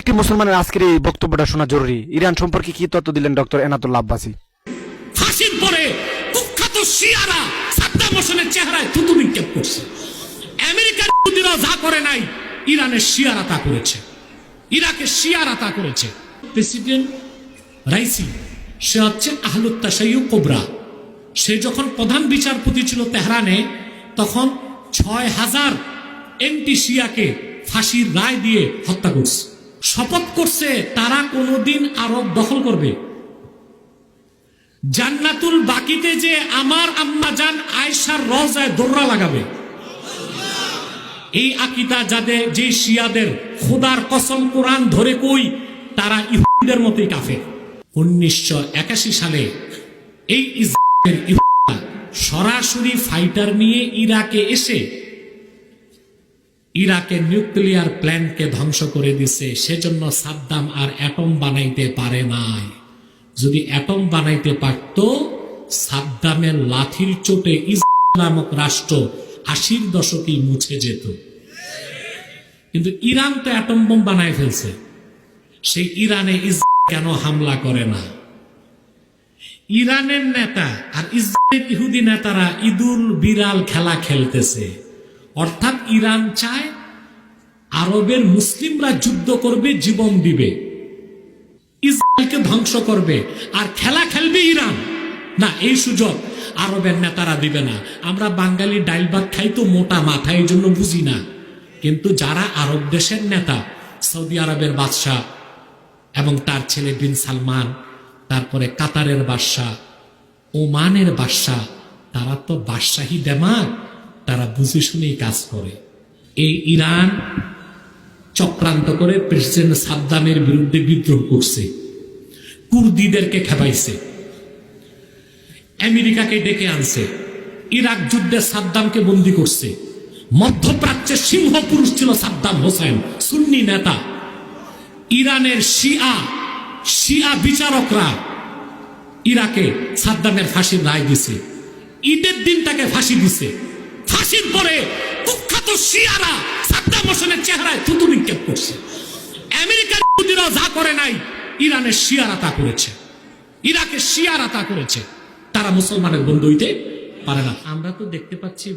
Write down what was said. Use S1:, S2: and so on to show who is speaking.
S1: প্রত্যেকটি মুসলমানের আজকের এই বক্তব্যটা শোনা জরুরি। ইরান সম্পর্কে কি তথ্য দিলেন ডক্টর এনাতুল্লাহ আব্বাসী?
S2: ফাঁসির পরে কুখ্যাত শিয়ারা সাদ্দাম হোসেনের চেহারায় থুতু নিক্ষেপ করছে। আমেরিকার ইহুদিরা যা করে নাই, ইরানের শিয়ারা তা করেছে, ইরাকের শিয়ারা তা করেছে। প্রেসিডেন্ট রাইসি, সে হচ্ছে আহলুত তাশাইয়্যু কুবরা। সে যখন প্রধান বিচারপতি ছিল তেহরানে, তখন ৬,০০০ এন্টি শিয়াকে ফাঁসির রায় দিয়ে হত্যা করছে। শপথ করছে তারা কোনোদিন আরব দখল করবে। জান্নাতুল বাকিতে যে আমার আম্মাজান আয়েশার রওজায় দোররা লাগাবে। এই আকীদা যাদের, যে শিয়াদের, খোদার কসম কোরআন ধরে কই, তারা ইহুদিদের মতোই কাফের। 1981 সালে এই ইসরায়েলের ইহুদিরা সরাসরি ফাইটার নিয়ে ইরাকে এসে ইরাকের নিউক্লিয়ার প্ল্যান্টকে ধ্বংস করে দিছে। সেজন্য সাদ্দাম আর অ্যাটম বানাইতে পারে নাই। যদি অ্যাটম বানাইতে পারত, সাদ্দামের লাঠির চোটে ইসরায়েল নামক রাষ্ট্র 80-র দশকেই মুছে যেত। কিন্তু ইরান তো অ্যাটম বোম বানায় ফেলছে। সেই ইরানে ইসরায়েল কেন হামলা করে না? ইরানের নেতা আর ইসরায়েলের ইহুদি নেতারা ঈদুল বিড়াল খেলা খেলতেছে। অর্থাৎ ইরান চায় আরবের মুসলিমরা যুদ্ধ করবে, জীবন দিবে, ইসরায়েলকে ধ্বংস করবে, আর খেলা খেলবে ইরান। না, এই সুযোগ আরবের নেতারা দিবে না। আমরা বাঙালি ডাইল ভাত খাই তো মোটা মাথা, এই জন্য বুঝি না। কিন্তু যারা আরব দেশের নেতা, সৌদি আরবের বাদশাহ এবং তার ছেলে বিন সালমান, তারপরে কাতারের বাদশাহ, ওমানের বাদশাহ, তারা তো বাদশাহী দেমাগ, তারা বুঝে শুনেই কাজ করে। এই ইরান চক্রান্ত করে প্রেসিডেন্ট সাদ্দামের বিরুদ্ধে বিদ্রোহ করছে, কুর্দিদেরকে খেপাইছে, আমেরিকাকে ডেকে আনছে, ইরাক যুদ্ধে সাদ্দামকে বন্দী করছে। মধ্যপ্রাচ্যের সিংহ পুরুষ ছিল সাদ্দাম হোসেন, সুন্নি নেতা। ইরানের শিয়া বিচারকরা ইরাকে সাদ্দামের ফাঁসির রায় দিছে। ঈদের দিন তাকে ফাঁসি দিছে। ফাঁসির পরে কুখ্যাত শিয়ারা সাদ্দাম হোসেনের চেহারায় থুতু নিক্ষেপ করছে। আমেরিকার ইহুদিরা যা করে নাই, ইরানের শিয়ারা তা করেছে, ইরাকের শিয়ারা তা করেছে। তারা মুসলমানের বন্ধু হইতে পারে না। আমরা তো দেখতে পাচ্ছি